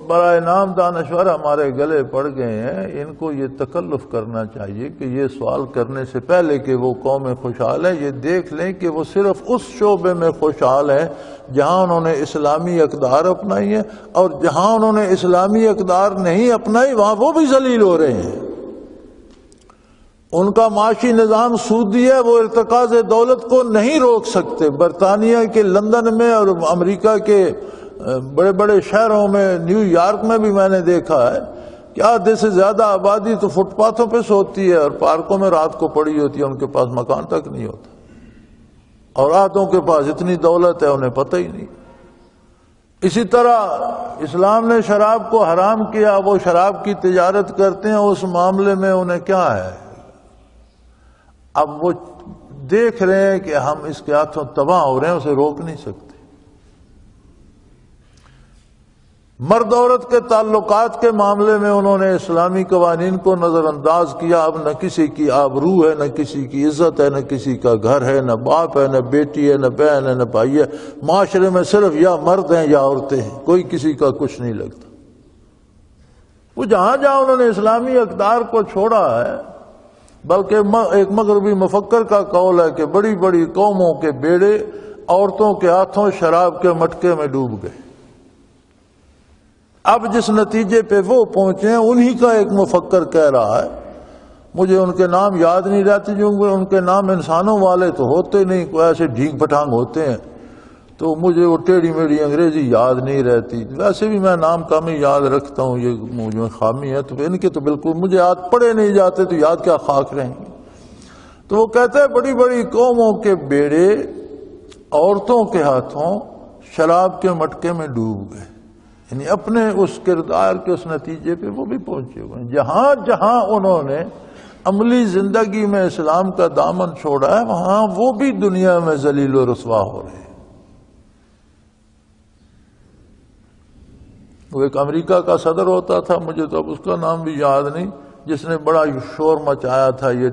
برائے نام دانشور ہمارے گلے پڑ گئے ہیں، ان کو یہ تکلف کرنا چاہیے کہ یہ سوال کرنے سے پہلے کہ وہ قومیں خوشحال ہیں، یہ دیکھ لیں کہ وہ صرف اس شعبے میں خوشحال ہیں جہاں انہوں نے اسلامی اقدار اپنائی ہیں، اور جہاں انہوں نے اسلامی اقدار نہیں اپنائی وہاں وہ بھی ذلیل ہو رہے ہیں۔ ان کا معاشی نظام سودی ہے، وہ ارتکاز دولت کو نہیں روک سکتے۔ برطانیہ کے لندن میں اور امریکہ کے بڑے بڑے شہروں میں، نیو یارک میں بھی میں نے دیکھا ہے کہ آدھے سے زیادہ آبادی تو فٹ پاتھوں پہ سوتی ہے اور پارکوں میں رات کو پڑی ہوتی ہے، ان کے پاس مکان تک نہیں ہوتا، اور آدھوں کے پاس اتنی دولت ہے انہیں پتہ ہی نہیں۔ اسی طرح اسلام نے شراب کو حرام کیا، وہ شراب کی تجارت کرتے ہیں، اس معاملے میں انہیں کیا ہے؟ اب وہ دیکھ رہے ہیں کہ ہم اس کے ہاتھوں تباہ ہو رہے ہیں، اسے روک نہیں سکتے۔ مرد عورت کے تعلقات کے معاملے میں انہوں نے اسلامی قوانین کو نظر انداز کیا۔ اب نہ کسی کی آبرو ہے، نہ کسی کی عزت ہے، نہ کسی کا گھر ہے، نہ باپ ہے، نہ بیٹی ہے، نہ بہن ہے، نہ بھائی ہے۔ معاشرے میں صرف یا مرد ہیں یا عورتیں ہیں، کوئی کسی کا کچھ نہیں لگتا۔ وہ جہاں جہاں انہوں نے اسلامی اقدار کو چھوڑا ہے، بلکہ ایک مغربی مفکر کا قول ہے کہ بڑی بڑی قوموں کے بیڑے عورتوں کے ہاتھوں شراب کے مٹکے میں ڈوب گئے۔ اب جس نتیجے پہ وہ پہنچے ہیں انہی کا ایک مفکر کہہ رہا ہے مجھے ان کے نام یاد نہیں رہتے، کیونکہ ان کے نام انسانوں والے تو ہوتے نہیں، کوئی ایسے ڈھینگ پٹانگ ہوتے ہیں، تو مجھے وہ ٹیڑھی میڑھی انگریزی یاد نہیں رہتی۔ ویسے بھی میں نام کم ہی یاد رکھتا ہوں، یہ مجھے خامی ہے، تو ان کے تو بالکل مجھے یاد پڑے نہیں جاتے، تو یاد کیا خاک رہیں گے۔ تو وہ کہتے ہیں بڑی بڑی قوموں کے بیڑے عورتوں کے ہاتھوں شراب کے مٹکے میں ڈوب گئے، یعنی اپنے اس کردار کے اس نتیجے پہ وہ بھی پہنچے ہوئے ہیں۔ جہاں جہاں انہوں نے عملی زندگی میں اسلام کا دامن چھوڑا ہے، وہاں وہ بھی دنیا میں ذلیل و رسوا ہو رہے ہیں۔ وہ ایک امریکہ کا صدر ہوتا تھا، مجھے تو اب اس کا نام بھی یاد نہیں، جس نے بڑا شور مچایا تھا یہ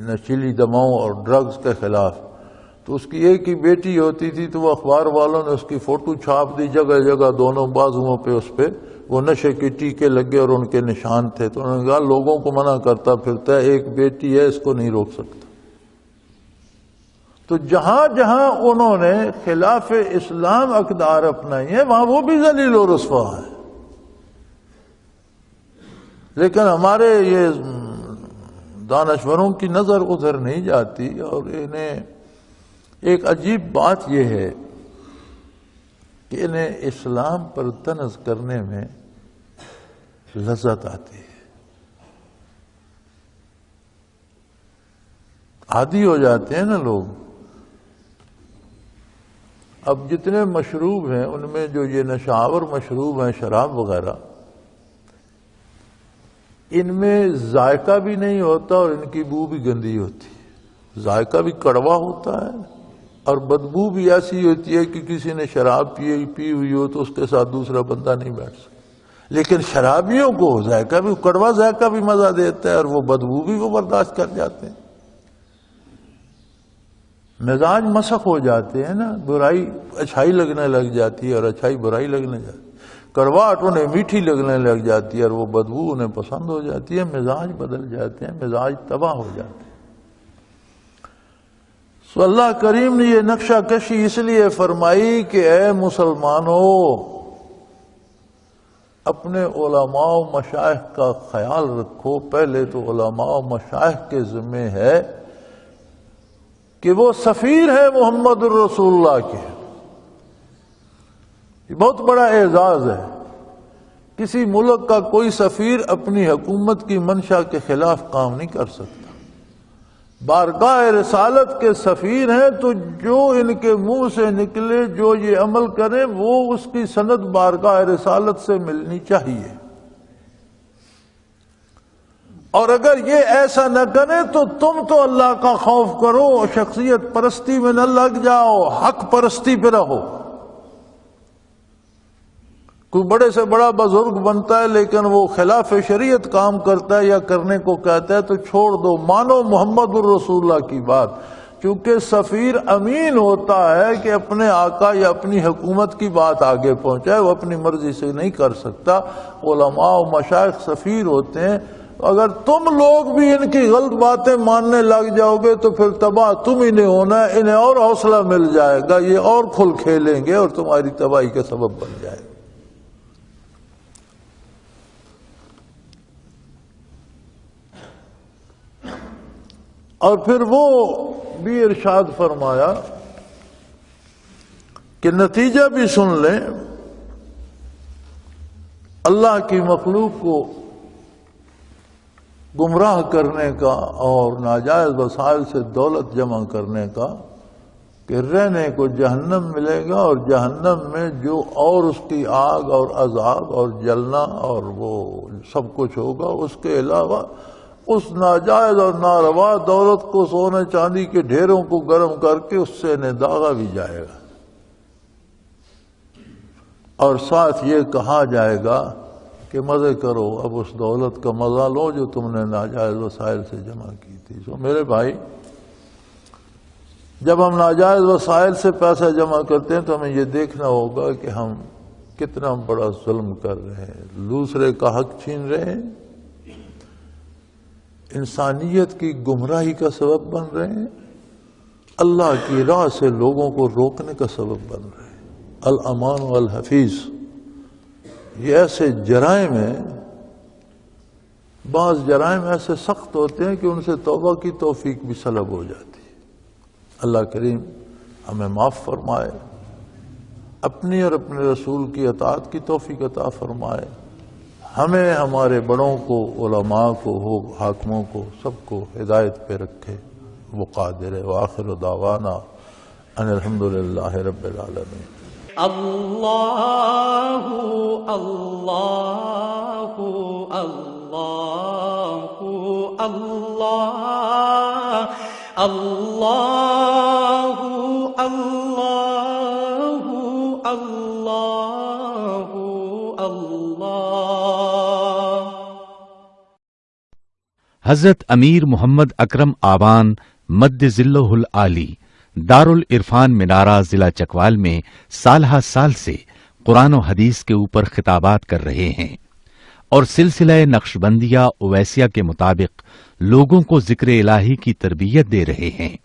نشیلی دواؤں اور ڈرگز کے خلاف۔ تو اس کی ایک ہی بیٹی ہوتی تھی، تو وہ اخبار والوں نے اس کی فوٹو چھاپ دی، جگہ جگہ دونوں بازوؤں پہ اس پہ وہ نشے کے ٹیکے لگے اور ان کے نشان تھے۔ تو انہوں نے کہا لوگوں کو منع کرتا پھرتا ہے، ایک بیٹی ہے، اس کو نہیں روک سکتا۔ تو جہاں جہاں انہوں نے خلاف اسلام اقدار اپنائی ہیں، وہاں وہ بھی ذلیل و رسوا ہے۔ لیکن ہمارے یہ دانشوروں کی نظر ادھر نہیں جاتی، اور انہیں ایک عجیب بات یہ ہے کہ انہیں اسلام پر طنز کرنے میں لذت آتی ہے، عادی ہو جاتے ہیں نا لوگ۔ اب جتنے مشروب ہیں ان میں جو یہ نشاور مشروب ہیں، شراب وغیرہ، ان میں ذائقہ بھی نہیں ہوتا اور ان کی بو بھی گندی ہوتی ہے۔ ذائقہ بھی کڑوا ہوتا ہے اور بدبو بھی ایسی ہوتی ہے کہ کسی نے شراب پی ہوئی ہو تو اس کے ساتھ دوسرا بندہ نہیں بیٹھ سکتا۔ لیکن شرابیوں کو ذائقہ بھی، کڑوا ذائقہ بھی مزہ دیتا ہے اور وہ بدبو بھی وہ برداشت کر جاتے ہیں۔ مزاج مسخ ہو جاتے ہیں نا، برائی اچھائی لگنے لگ جاتی ہے اور اچھائی برائی لگنے جاتی ہے، کڑواہٹ انہیں میٹھی لگنے لگ جاتی ہے اور وہ بدبو انہیں پسند ہو جاتی ہے، مزاج بدل جاتے ہیں، مزاج تباہ ہو جاتے ہیں۔ سو اللہ کریم نے یہ نقشہ کشی اس لیے فرمائی کہ اے مسلمانوں، اپنے علماء و مشائخ کا خیال رکھو۔ پہلے تو علماء و مشائخ کے ذمہ ہے کہ وہ سفیر ہیں محمد الرسول اللہ کے۔ یہ بہت بڑا اعزاز ہے۔ کسی ملک کا کوئی سفیر اپنی حکومت کی منشا کے خلاف کام نہیں کر سکتا۔ بارگاہ رسالت کے سفیر ہیں، تو جو ان کے منہ سے نکلے، جو یہ عمل کریں، وہ اس کی سند بارگاہ رسالت سے ملنی چاہیے۔ اور اگر یہ ایسا نہ کریں تو تم تو اللہ کا خوف کرو، شخصیت پرستی میں نہ لگ جاؤ، حق پرستی پہ رہو۔ کوئی بڑے سے بڑا بزرگ بنتا ہے لیکن وہ خلاف شریعت کام کرتا ہے یا کرنے کو کہتا ہے تو چھوڑ دو، مانو محمد الرسول اللہ کی بات۔ چونکہ سفیر امین ہوتا ہے کہ اپنے آقا یا اپنی حکومت کی بات آگے پہنچائے، وہ اپنی مرضی سے نہیں کر سکتا۔ علماء و مشائخ سفیر ہوتے ہیں۔ اگر تم لوگ بھی ان کی غلط باتیں ماننے لگ جاؤ گے تو پھر تباہ تم ہی نہیں ہونا ہے، انہیں اور حوصلہ مل جائے گا، یہ اور کھل کھیلیں گے اور تمہاری تباہی کا سبب بن جائے گا۔ اور پھر وہ بھی ارشاد فرمایا کہ نتیجہ بھی سن لیں، اللہ کی مخلوق کو گمراہ کرنے کا اور ناجائز وسائل سے دولت جمع کرنے کا، کہ رہنے کو جہنم ملے گا اور جہنم میں جو اور اس کی آگ اور عذاب اور جلنا اور وہ سب کچھ ہوگا، اس کے علاوہ اس ناجائز اور ناروا دولت کو سونے چاندی کے ڈھیروں کو گرم کر کے اس سے انہیں داغا بھی جائے گا، اور ساتھ یہ کہا جائے گا کہ مزے کرو، اب اس دولت کا مزہ لو جو تم نے ناجائز وسائل سے جمع کی تھی۔ تو میرے بھائی، جب ہم ناجائز وسائل سے پیسہ جمع کرتے ہیں تو ہمیں یہ دیکھنا ہوگا کہ ہم کتنا بڑا ظلم کر رہے ہیں، دوسرے کا حق چھین رہے ہیں، انسانیت کی گمراہی کا سبب بن رہے ہیں، اللہ کی راہ سے لوگوں کو روکنے کا سبب بن رہے ہیں۔ الامان والحفیظ، یہ ایسے جرائم ہیں بعض جرائم ایسے سخت ہوتے ہیں کہ ان سے توبہ کی توفیق بھی سلب ہو جاتی ہے۔ اللہ کریم ہمیں معاف فرمائے، اپنی اور اپنے رسول کی اطاعت کی توفیق عطا فرمائے، ہمیں، ہمارے بڑوں کو، علماء کو، حاکموں کو، سب کو ہدایت پہ رکھے، وہ قادر ہے۔ وآخر دعوانا ان الحمدللہ رب العالمین۔ اللہ اللہ اللہ اللہ اللہ اللہ اللہ اللہ۔ حضرت امیر محمد اکرم آبان مد ذلہ العالی دارالعرفان منارہ ضلع چکوال میں سالہ سال سے قرآن و حدیث کے اوپر خطابات کر رہے ہیں اور سلسلہ نقشبندیہ اویسیہ کے مطابق لوگوں کو ذکر الہی کی تربیت دے رہے ہیں۔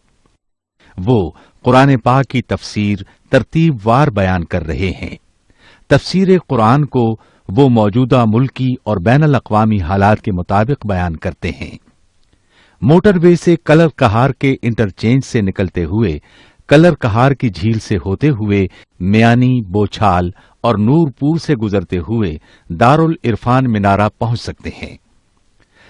وہ قرآن پاک کی تفسیر ترتیب وار بیان کر رہے ہیں۔ تفسیر قرآن کو وہ موجودہ ملکی اور بین الاقوامی حالات کے مطابق بیان کرتے ہیں۔ موٹر وے سے کلر کہار کے انٹرچینج سے نکلتے ہوئے کلر کہار کی جھیل سے ہوتے ہوئے میانی، بوچھال اور نور پور سے گزرتے ہوئے دارالعرفان منارہ پہنچ سکتے ہیں۔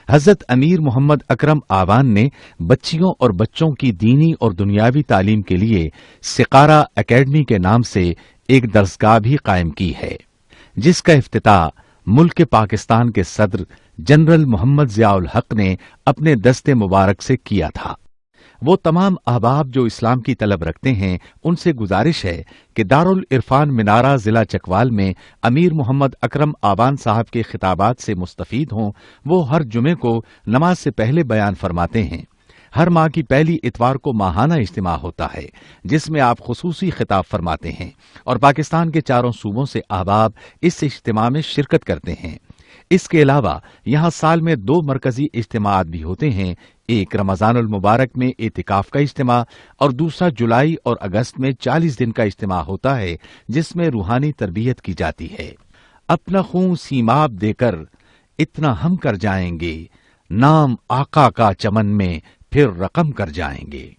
حضرت امیر محمد اکرم آوان نے بچیوں اور بچوں کی دینی اور دنیاوی تعلیم کے لیے سقارہ اکیڈمی کے نام سے ایک درسگاہ بھی قائم کی ہے، جس کا افتتاح ملک پاکستان کے صدر جنرل محمد ضیاء الحق نے اپنے دست مبارک سے کیا تھا۔ وہ تمام احباب جو اسلام کی طلب رکھتے ہیں ان سے گزارش ہے کہ دارالعرفان منارہ ضلع چکوال میں امیر محمد اکرم آبان صاحب کے خطابات سے مستفید ہوں۔ وہ ہر جمعے کو نماز سے پہلے بیان فرماتے ہیں۔ ہر ماہ کی پہلی اتوار کو ماہانہ اجتماع ہوتا ہے جس میں آپ خصوصی خطاب فرماتے ہیں اور پاکستان کے چاروں صوبوں سے احباب اس اجتماع میں شرکت کرتے ہیں۔ اس کے علاوہ یہاں سال میں 2 مرکزی اجتماعات بھی ہوتے ہیں، ایک رمضان المبارک میں اعتکاف کا اجتماع اور دوسرا جولائی اور اگست میں 40 دن کا اجتماع ہوتا ہے جس میں روحانی تربیت کی جاتی ہے۔ اپنا خون سیماب دے کر اتنا ہم کر جائیں گے، نام آقا کا چمن میں پھر رقم کر جائیں گے۔